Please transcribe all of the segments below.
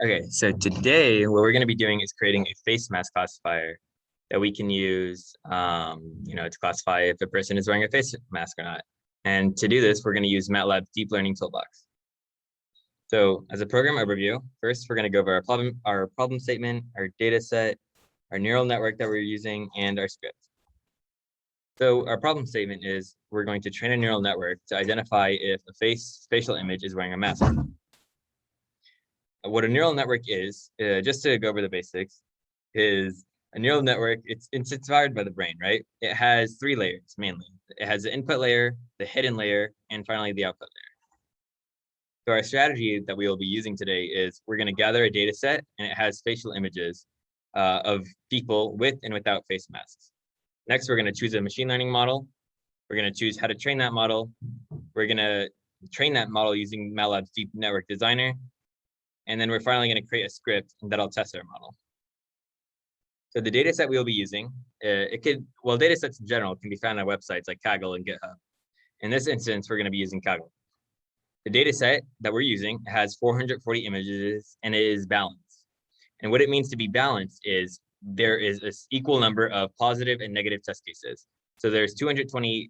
Okay, so today what we're going to be doing is creating a face mask classifier that we can use, to classify if a person is wearing a face mask or not. And to do this, we're going to use MATLAB's Deep Learning Toolbox. So as a program overview, first we're going to go over our problem statement, our data set, our neural network that we're using, and our script. So our problem statement is we're going to train a neural network to identify if a facial image is wearing a mask. What a neural network is, just to go over the basics, is a neural network. It's inspired by the brain, right? It has three layers mainly. It has the input layer, the hidden layer, and finally the output layer. So our strategy that we will be using today is we're going to gather a data set, and it has facial images of people with and without face masks. Next, we're going to choose a machine learning model. We're going to choose how to train that model. We're going to train that model using MATLAB's Deep Network Designer. And then we're finally going to create a script that'll test our model. So the data set we will be using, data sets in general can be found on websites like Kaggle and GitHub. In this instance, we're going to be using Kaggle. The data set that we're using has 440 images and it is balanced. And what it means to be balanced is there is an equal number of positive and negative test cases. So there's 220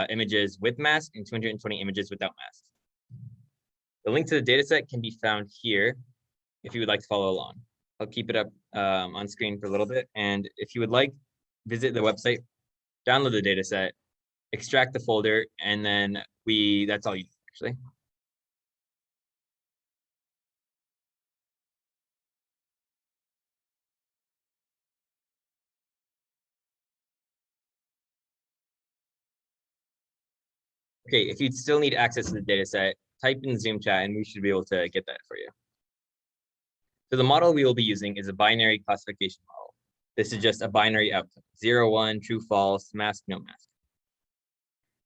images with mask and 220 images without mask. The link to the dataset can be found here if you would like to follow along. I'll keep it up on screen for a little bit. And if you would like, visit the website, download the dataset, extract the folder, and then that's all you do, actually. Okay, if you still need access to the dataset, type in Zoom chat and we should be able to get that for you. So the model we will be using is a binary classification model. This is just a binary outcome, 0, 1, true, false, mask, no mask.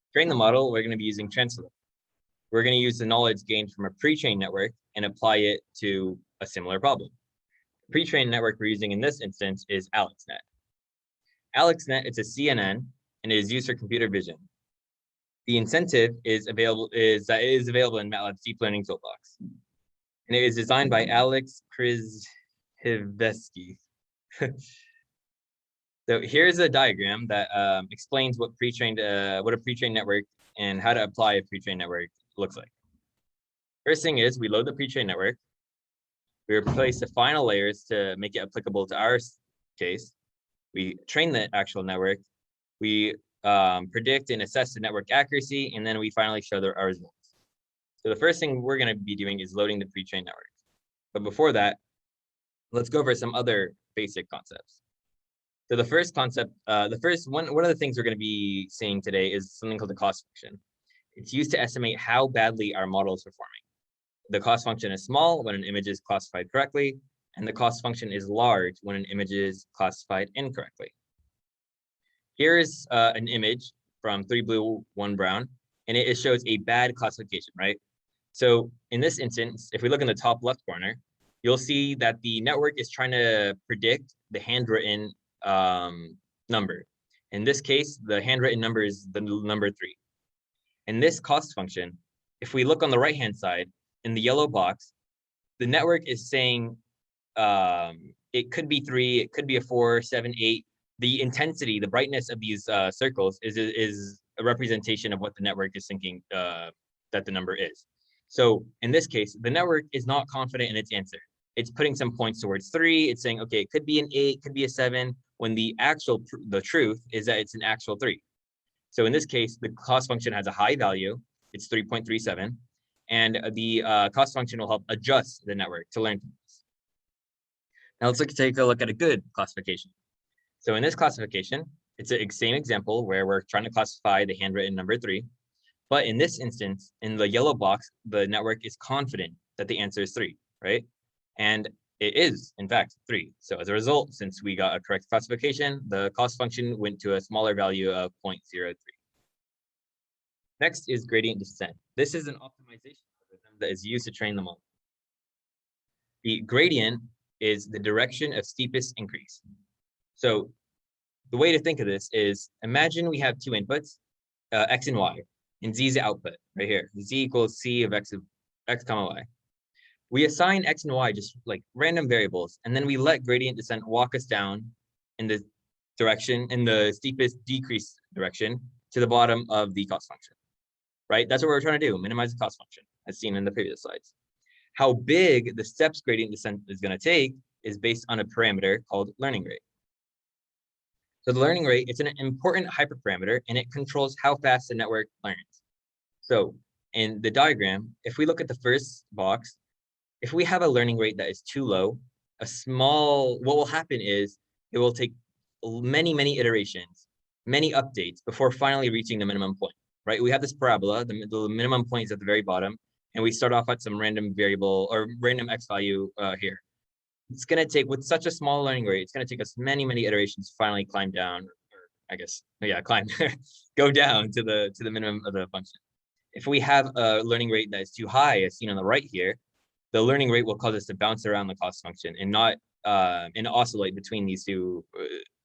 To train the model, we're going to be using transfer. We're going to use the knowledge gained from a pre-trained network and apply it to a similar problem. The pre-trained network we're using in this instance is AlexNet. AlexNet is a CNN and it is used for computer vision. The incentive is available in MATLAB's Deep Learning Toolbox. And it is designed by Alex Krzyzewski. So here's a diagram that explains what a pre-trained network and how to apply a pre-trained network looks like. First thing is we load the pre-trained network. We replace the final layers to make it applicable to our case. We train the actual network. We predict and assess the network accuracy, and then we finally show our results. So the first thing we're going to be doing is loading the pre-trained network. But before that, let's go over some other basic concepts. So the first concept, one of the things we're going to be seeing today is something called the cost function. It's used to estimate how badly our model is performing. The cost function is small when an image is classified correctly, and the cost function is large when an image is classified incorrectly. Here is an image from 3 blue, 1 brown, and it shows a bad classification, right? So in this instance, if we look in the top left corner, you'll see that the network is trying to predict the handwritten number. In this case, the handwritten number is the number 3. In this cost function, if we look on the right-hand side, in the yellow box, the network is saying it could be 3, it could be a 4, 7, 8. The intensity, the brightness of these circles is a representation of what the network is thinking that the number is. So in this case, the network is not confident in its answer. It's putting some points towards 3. It's saying, okay, it could be an 8, could be a 7, when the truth is that it's an actual 3. So in this case, the cost function has a high value. It's 3.37. And the cost function will help adjust the network to learn from this. Now let's take a look at a good classification. So in this classification, it's the same example where we're trying to classify the handwritten number 3. But in this instance, in the yellow box, the network is confident that the answer is 3, right? And it is, in fact, 3. So as a result, since we got a correct classification, the cost function went to a smaller value of 0.03. Next is gradient descent. This is an optimization algorithm that is used to train the model. The gradient is the direction of steepest increase. So the way to think of this is, imagine we have 2 inputs, x and y, and z is the output right here. Z equals c of x comma y. We assign X and Y just like random variables, and then we let gradient descent walk us down in the direction, in the steepest decrease direction to the bottom of the cost function, right? That's what we're trying to do, minimize the cost function, as seen in the previous slides. How big the steps gradient descent is going to take is based on a parameter called learning rate. So the learning rate, it's an important hyperparameter, and it controls how fast the network learns. So in the diagram, if we look at the first box, if we have a learning rate that is too low, what will happen is it will take many iterations, many updates before finally reaching the minimum point, right? We have this parabola, the minimum point is at the very bottom, and we start off at some random variable or random X value here. It's going to take, with such a small learning rate, it's going to take us many iterations to finally climb down, or I guess, yeah, climb, go down to the minimum of the function. If we have a learning rate that is too high, as seen on the right here, the learning rate will cause us to bounce around the cost function and not and oscillate between these two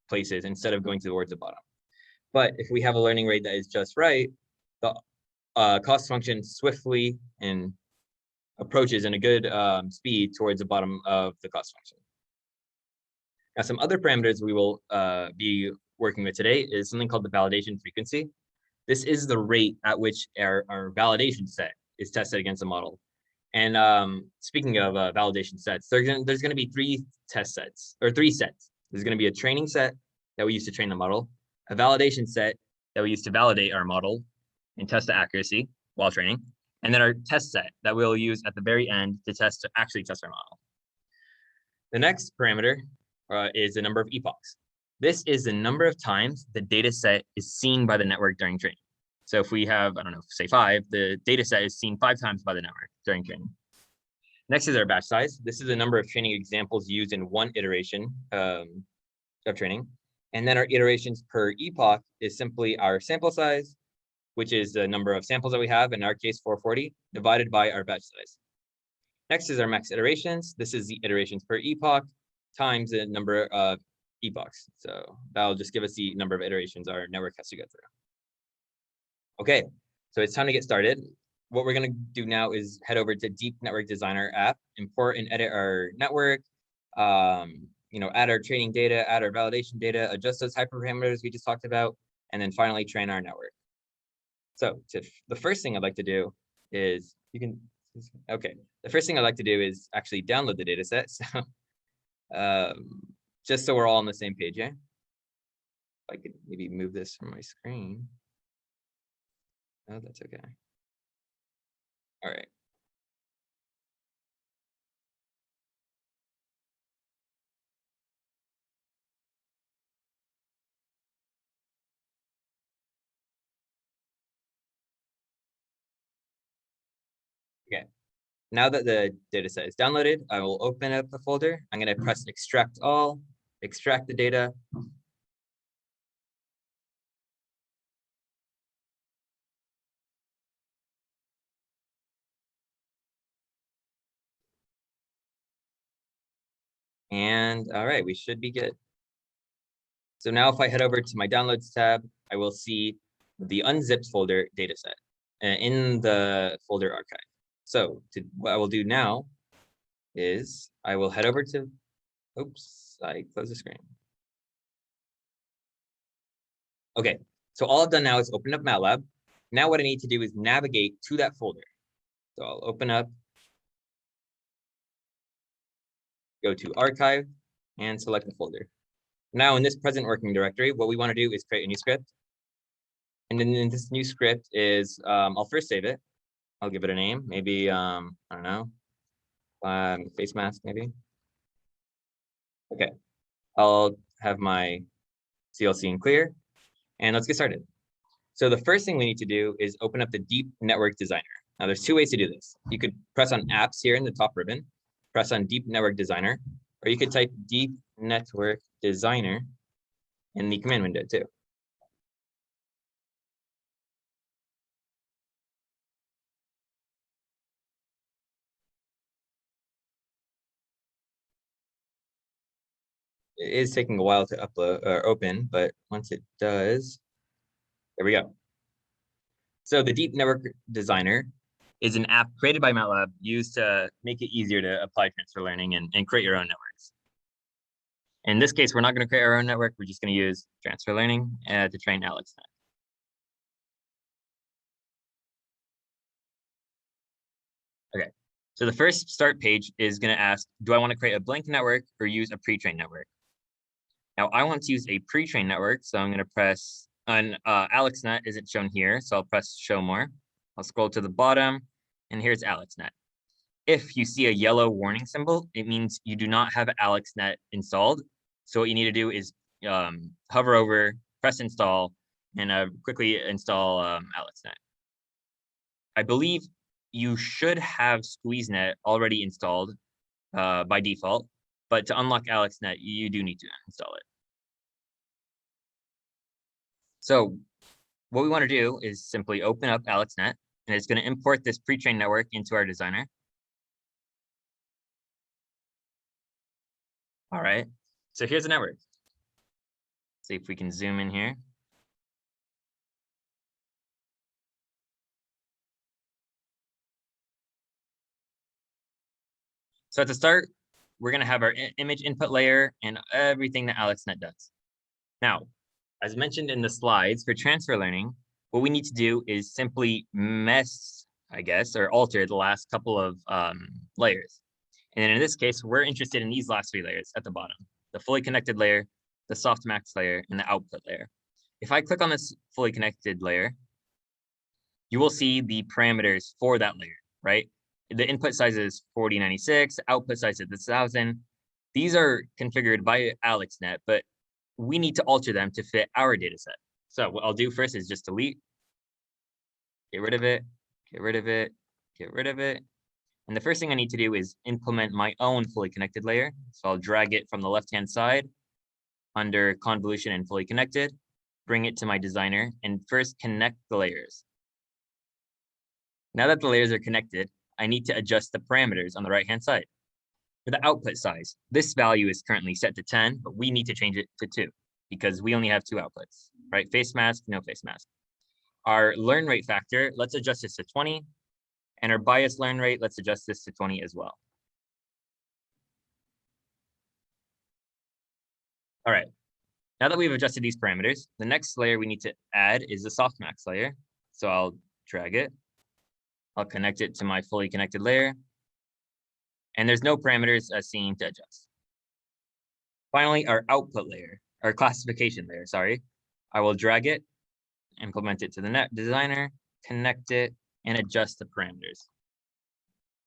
places instead of going towards the bottom. But if we have a learning rate that is just right, the cost function swiftly and approaches in a good speed towards the bottom of the cost function. Now, some other parameters we will be working with today is something called the validation frequency. This is the rate at which our validation set is tested against the model. And speaking of validation sets, there's going to be three sets. There's going to be a training set that we use to train the model, a validation set that we use to validate our model and test the accuracy while training, and then our test set that we'll use at the very end to actually test our model. The next parameter is the number of epochs. This is the number of times the data set is seen by the network during training. So if we have, I don't know, say 5, the data set is seen 5 times by the network during training. Next is our batch size. This is the number of training examples used in one iteration of training. And then our iterations per epoch is simply our sample size, which is the number of samples that we have, in our case 440, divided by our batch size. Next is our max iterations. This is the iterations per epoch times the number of epochs. So that'll just give us the number of iterations our network has to go through. Okay, so it's time to get started. What we're going to do now is head over to Deep Network Designer app, import and edit our network, add our training data, add our validation data, adjust those hyperparameters we just talked about, and then finally train our network. So the first thing I'd like to do is the first thing I'd like to do is actually download the data set. So just so we're all on the same page, yeah? I could maybe move this from my screen. Oh, that's okay. All right. Okay. Now that the data set is downloaded, I will open up the folder. I'm going to press extract all, extract the data. And all right, we should be good. So now if I head over to my downloads tab, I will see the unzipped folder dataset in the folder archive. So what I will do now is I will head over to, oops, I closed the screen. Okay, so all I've done now is open up MATLAB. Now what I need to do is navigate to that folder. So I'll open up, go to archive, and select the folder. Now in this present working directory, what we want to do is create a new script. And then in this new script is, I'll first save it. I'll give it a name, maybe, I don't know, face mask maybe. Okay, I'll have my CLC in clear, and let's get started. So the first thing we need to do is open up the Deep Network Designer. Now there's 2 ways to do this. You could press on Apps here in the top ribbon, press on Deep Network Designer, or you could type Deep Network Designer in the command window too. It is taking a while to upload or open, but once it does, there we go. So the Deep Network Designer is an app created by MATLAB used to make it easier to apply transfer learning and create your own networks. In this case, we're not going to create our own network. We're just going to use transfer learning to train AlexNet. Okay, so the first start page is going to ask, do I want to create a blank network or use a pre-trained network? Now, I want to use a pre-trained network, so I'm going to press on AlexNet isn't shown here, so I'll press show more. I'll scroll to the bottom, and here's AlexNet. If you see a yellow warning symbol, it means you do not have AlexNet installed. So what you need to do is hover over, press install, and quickly install AlexNet. I believe you should have SqueezeNet already installed by default, but to unlock AlexNet, you do need to install it. So what we want to do is simply open up AlexNet, and it's going to import this pre-trained network into our designer. All right, so here's the network. See if we can zoom in here. So at the start, we're going to have our image input layer and everything that AlexNet does. Now, as mentioned in the slides, for transfer learning, what we need to do is simply mess, I guess, or alter the last couple of layers. And in this case, we're interested in these last three layers at the bottom, the fully connected layer, the softmax layer, and the output layer. If I click on this fully connected layer, you will see the parameters for that layer, right? The input size is 4096, output size is 1000. These are configured by AlexNet, but we need to alter them to fit our data set. So what I'll do first is just delete, get rid of it, get rid of it, get rid of it. And the first thing I need to do is implement my own fully connected layer. So I'll drag it from the left-hand side under convolution and fully connected, bring it to my designer, and first connect the layers. Now that the layers are connected, I need to adjust the parameters on the right-hand side. For the output size, this value is currently set to 10, but we need to change it to 2 because we only have 2 outputs, right? Face mask, no face mask. Our learn rate factor, let's adjust this to 20. And our bias learn rate, let's adjust this to 20 as well. All right, now that we've adjusted these parameters, the next layer we need to add is the softmax layer. So I'll drag it. I'll connect it to my fully connected layer. And there's no parameters as seen to adjust. Finally, our output layer, our classification layer, sorry. I will drag it, implement it to the net designer, connect it, and adjust the parameters.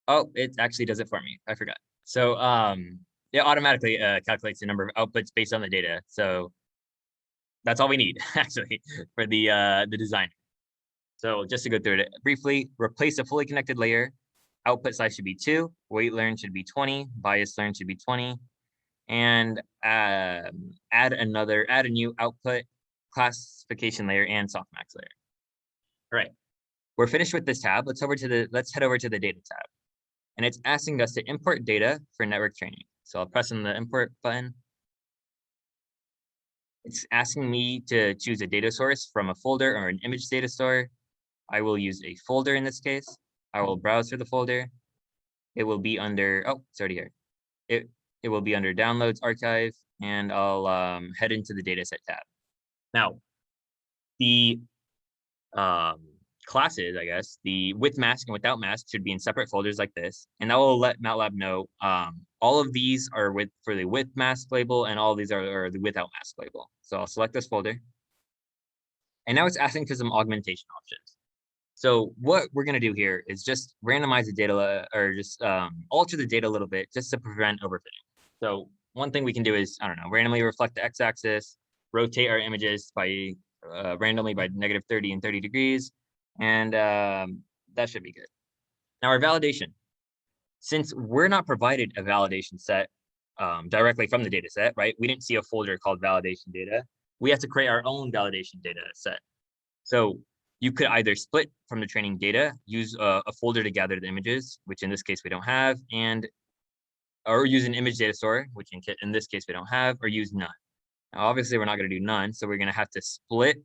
Oh, it actually does it for me. I forgot. So it automatically calculates the number of outputs based on the data. So that's all we need actually for the design. So just to go through it briefly, replace a fully connected layer. Output size should be 2, weight learn should be 20, bias learn should be 20, and add a new output, classification layer, and softmax layer. All right, we're finished with this tab. Let's head over to the data tab. And it's asking us to import data for network training. So I'll press on the import button. It's asking me to choose a data source from a folder or an image data store. I will use a folder in this case. I will browse for the folder. It will be under, oh, it's already here. It will be under downloads archive, and I'll head into the dataset tab. Now, the classes, I guess, the with mask and without mask should be in separate folders like this, and that will let MATLAB know all of these are for the with mask label, and all of these are the without mask label. So I'll select this folder, and now it's asking for some augmentation options. So what we're going to do here is just randomize the data or just alter the data a little bit just to prevent overfitting. So one thing we can do is, I don't know, randomly reflect the x-axis, rotate our images by randomly by -30 and 30 degrees, and that should be good. Now our validation. Since we're not provided a validation set directly from the data set, right? We didn't see a folder called validation data. We have to create our own validation data set. So you could either split from the training data, use a folder to gather the images, which in this case we don't have, or use an image data store, which in this case we don't have, or use none. Now, obviously, we're not going to do none, so we're going to have to split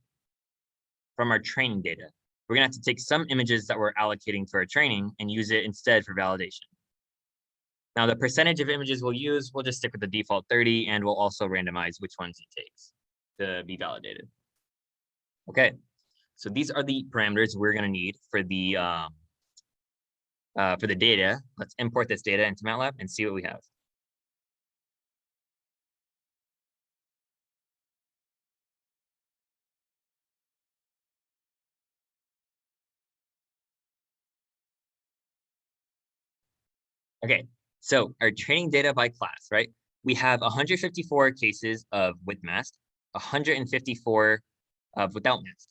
from our training data. we're gonna have to take some images that we're allocating to our training and use it instead for validation. Now, the percentage of images we'll use, we'll just stick with the default 30, and we'll also randomize which ones it takes to be validated. Okay, so these are the parameters we're gonna need for the data. Let's import this data into MATLAB and see what we have. Okay, so our training data by class, right? We have 154 cases of with mask, 154 of without mask.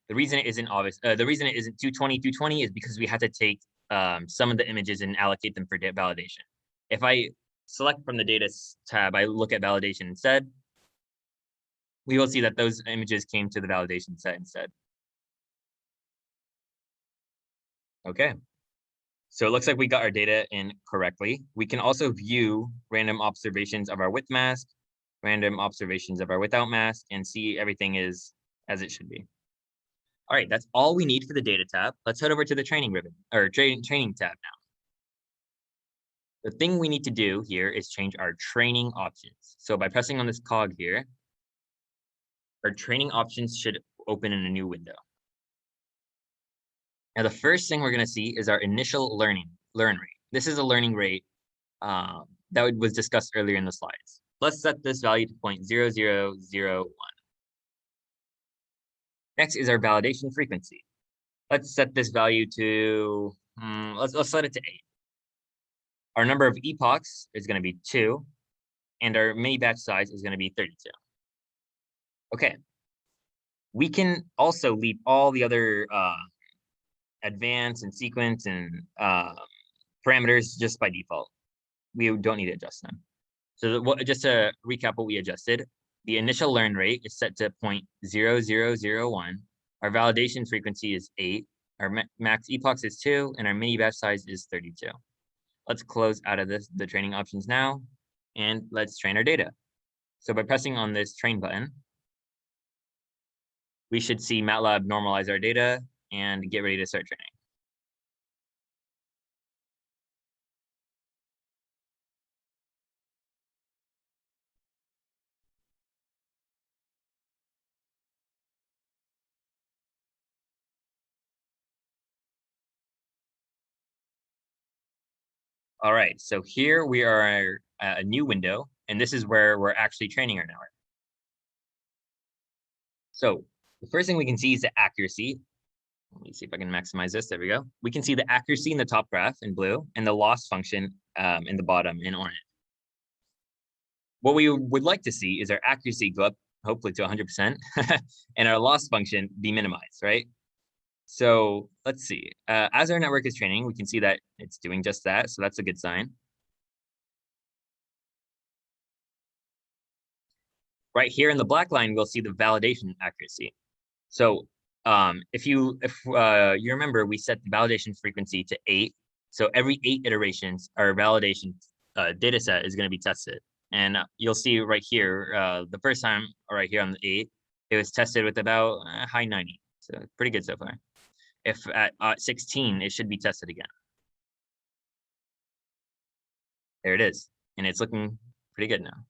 The reason it isn't obvious, the reason it isn't 220 is because we had to take some of the images and allocate them for validation. If I select from the data tab, I look at validation instead, we will see that those images came to the validation set instead. Okay. So it looks like we got our data in correctly. We can also view random observations of our with mask, random observations of our without mask, and see everything is as it should be. All right, that's all we need for the data tab. Let's head over to the training ribbon or training tab now. The thing we need to do here is change our training options. So by pressing on this cog here, our training options should open in a new window. Now, the first thing we're going to see is our initial learn rate. This is a learning rate that was discussed earlier in the slides. Let's set this value to 0.0001. Next is our validation frequency. Let's set this value to, let's set it to 8. Our number of epochs is going to be 2, and our mini batch size is going to be 32. Okay. We can also leave all the other advance and sequence and parameters just by default. We don't need to adjust them. So just to recap what we adjusted, the initial learn rate is set to 0.0001. Our validation frequency is 8. Our max epochs is 2, and our mini batch size is 32. Let's close out of the training options now, and let's train our data. So by pressing on this train button, we should see MATLAB normalize our data and get ready to start training. All right, so here we are a new window, and this is where we're actually training our network. So the first thing we can see is the accuracy. Let me see if I can maximize this. There we go. We can see the accuracy in the top graph in blue and the loss function in the bottom in orange. What we would like to see is our accuracy go up, hopefully to 100%, and our loss function be minimized, right? So let's see. As our network is training, we can see that it's doing just that. So that's a good sign. Right here in the black line, we'll see the validation accuracy. So if you remember, we set the validation frequency to 8. So every 8 iterations, our validation data set is going to be tested. And you'll see right here, the first time right here on the 8, it was tested with about high 90. So pretty good so far. If at 16, it should be tested again. There it is. And it's looking pretty good now.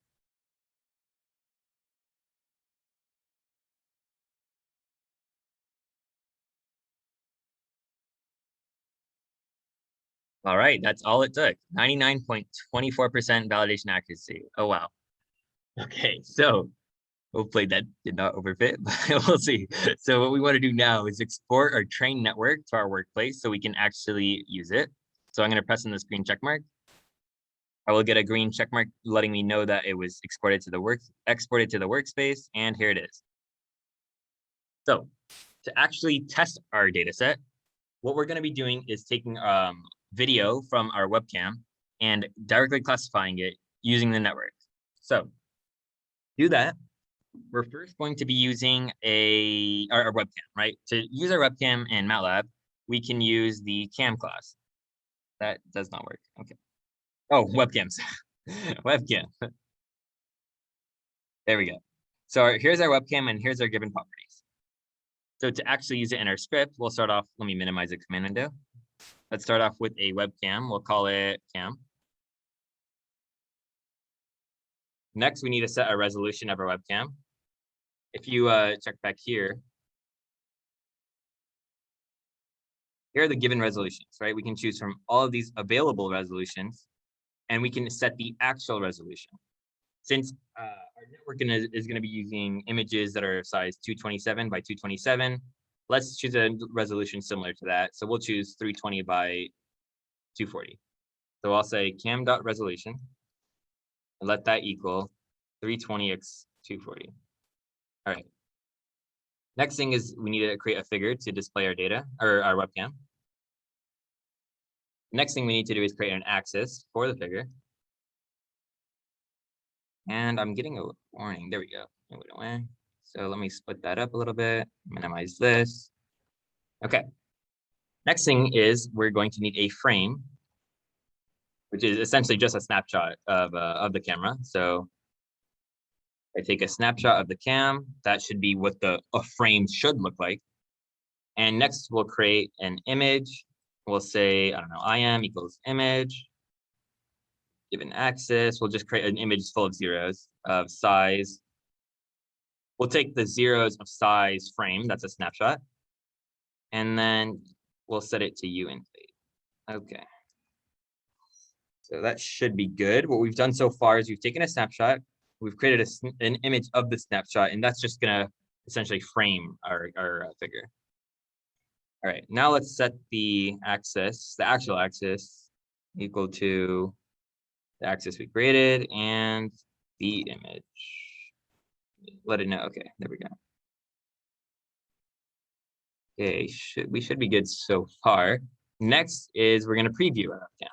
All right, that's all it took. 99.24% validation accuracy. Oh, wow. Okay, so hopefully that did not overfit, but we'll see. So what we want to do now is export our train network to our workplace so we can actually use it. So I'm going to press on this green check mark. I will get a green check mark letting me know that it was exported to the workspace, and here it is. So to actually test our data set, what we're going to be doing is taking video from our webcam and directly classifying it using the network. So to do that, we're first going to be using our webcam, right? To use our webcam in MATLAB, we can use the cam class. That does not work. Okay. Oh, webcams. Webcam. There we go. So here's our webcam, and here's our given properties. So to actually use it in our script, we'll start off, let me minimize the command window. Let's start off with a webcam. We'll call it cam. Next, we need to set a resolution of our webcam. If you check back here, here are the given resolutions, right? We can choose from all of these available resolutions, and we can set the actual resolution. Since our network is going to be using images that are size 227 by 227, let's choose a resolution similar to that. So we'll choose 320 by 240. So I'll say cam.resolution and let that equal 320x 240. All right. Next thing is we need to create a figure to display our data or our webcam. Next thing we need to do is create an axis for the figure. And I'm getting a warning. There we go. It went away. So let me split that up a little bit, minimize this. Okay. Next thing is we're going to need a frame, which is essentially just a snapshot of the camera. So I take a snapshot of the cam. That should be what a frame should look like. And next we'll create an image. We'll say, I don't know, IM equals image. Given axis, we'll just create an image full of zeros of size. We'll take the zeros of size frame, that's a snapshot. And then we'll set it to U in fade. Okay. So that should be good. What we've done so far is we've taken a snapshot, we've created an image of the snapshot, and that's just gonna essentially frame our figure. All right, now let's set the axis, the actual axis, equal to the axis we created and the image. Let it know. Okay, there we go. Okay, we should be good so far. Next is we're going to preview our webcam.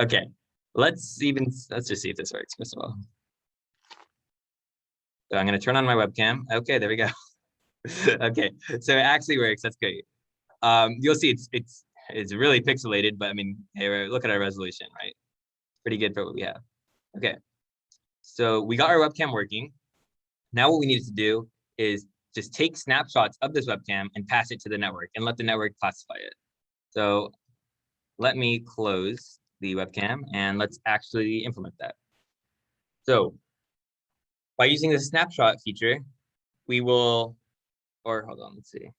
Okay, let's just see if this works first of all. So I'm going to turn on my webcam. Okay, there we go. Okay, so it actually works. That's great. You'll see it's really pixelated, but I mean, hey, look at our resolution, right? Pretty good for what we have. Okay, so we got our webcam working. Now what we need to do is just take snapshots of this webcam and pass it to the network and let the network classify it. So let me close the webcam and let's actually implement that. So by using the snapshot feature, we will, or hold on, let's see.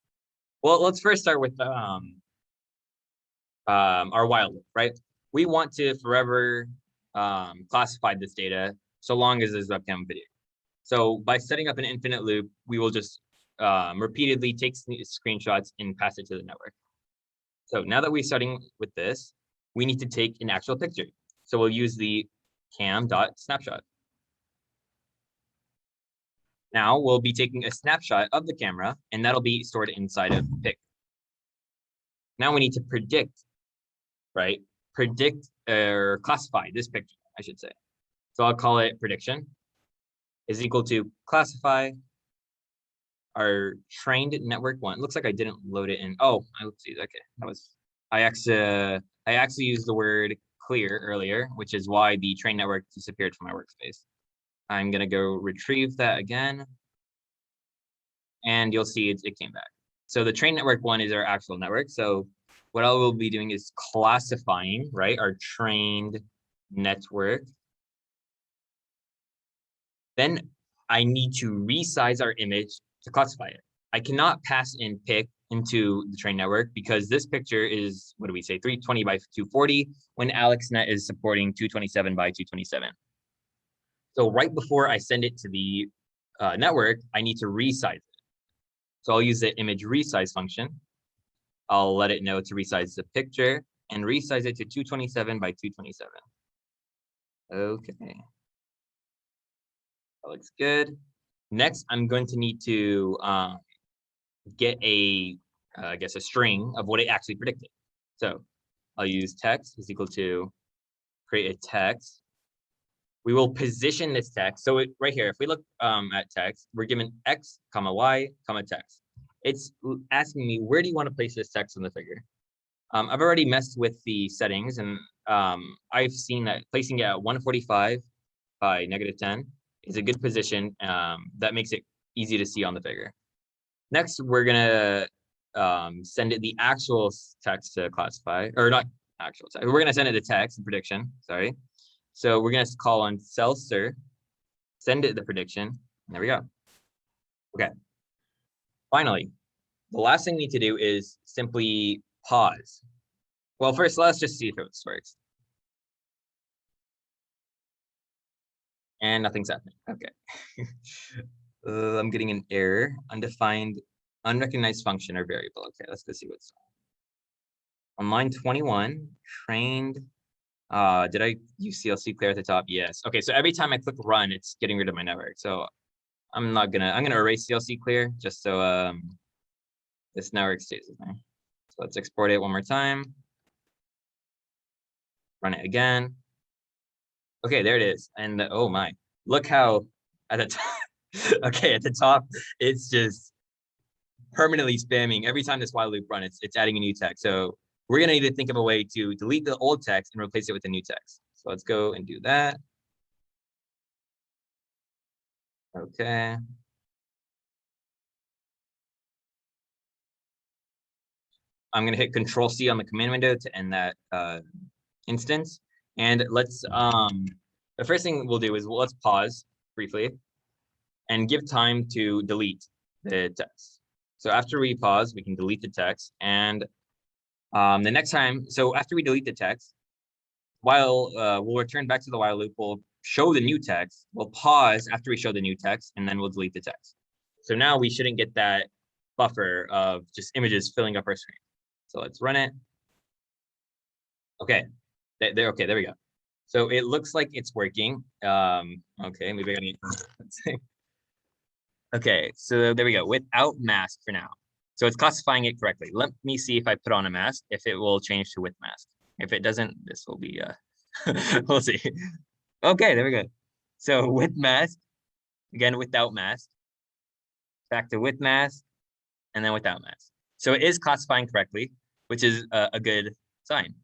Well, let's first start with our while loop, right? We want to forever classify this data so long as there's webcam video. So by setting up an infinite loop, we will just repeatedly take screenshots and pass it to the network. So now that we're starting with this, we need to take an actual picture. So we'll use the cam.snapshot. Now we'll be taking a snapshot of the camera, and that'll be stored inside of pic. Now we need to predict, right? Predict or classify this picture, I should say. So I'll call it prediction is equal to classify our trained network one. It looks like I didn't load it in. Oh, let's see. Okay, that was I actually used the word clear earlier, which is why the trained network disappeared from my workspace. I'm gonna go retrieve that again, and you'll see it came back. So the trained network one is our actual network. So what I will be doing is classifying, right, our trained network. Then I need to resize our image to classify it. I cannot pass in pic into the trained network because this picture is, what do we say, 320 by 240 when AlexNet is supporting 227 by 227. So right before I send it to the network, I need to resize it. So I'll use the image resize function. I'll let it know to resize the picture and resize it to 227 by 227. Okay. That looks good. Next, I'm going to need to get I guess a string of what it actually predicted. So I'll use text is equal to create a text. We will position this text. So right here, if we look at text, we're given X, comma Y, comma text. It's asking me, where do you want to place this text in the figure? I've already messed with the settings, and I've seen that placing it at 145 by -10 is a good position. That makes it easy to see on the figure. Next, we're gonna send it the actual text to classify, or not actual text. We're gonna send it the text and prediction. Sorry. So we're gonna call on cell_stir, send it the prediction. And there we go. Okay. Finally, the last thing we need to do is simply pause. Well, first, let's just see if this works. And nothing's happening. Okay. I'm getting an error. Undefined, unrecognized function or variable. Okay, let's go see what's on line 21. Trained. Did I use CLC clear at the top? Yes. Okay, so every time I click run, it's getting rid of my network. So I'm gonna erase CLC clear just so this network stays with me. So let's export it one more time. Run it again. Okay, there it is. And oh my, look how at the top. Okay, at the top, it's just permanently spamming. Every time this while loop runs, it's adding a new text. So we're gonna need to think of a way to delete the old text and replace it with a new text. So let's go and do that. Okay. I'm gonna hit Control-C on the command window to end that instance. And let's the first thing we'll do is let's pause briefly and give time to delete the text. So after we pause, we can delete the text. And the next time, so after we delete the text, while we'll return back to the while loop, we'll show the new text. We'll pause after we show the new text, and then we'll delete the text. So now we shouldn't get that buffer of just images filling up our screen. So let's run it. Okay, there we go. So it looks like it's working. Okay, maybe I gotta get okay, so there we go, without mask for now. So it's classifying it correctly. Let me see if I put on a mask, if it will change to with mask. If it doesn't, this will be, we'll see. Okay, there we go. So with mask, again, without mask, back to with mask, and then without mask. So it is classifying correctly, which is a good sign.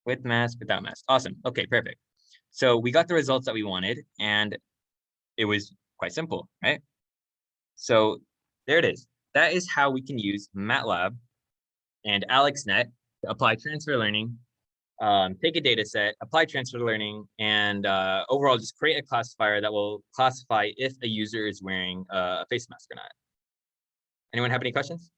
With mask, without mask. Awesome. Okay, perfect. So we got the results that we wanted, and it was quite simple, right? So there it is. That is how we can use MATLAB and AlexNet to apply transfer learning, take a data set, apply transfer learning, and overall just create a classifier that will classify if a user is wearing a face mask or not. Anyone have any questions?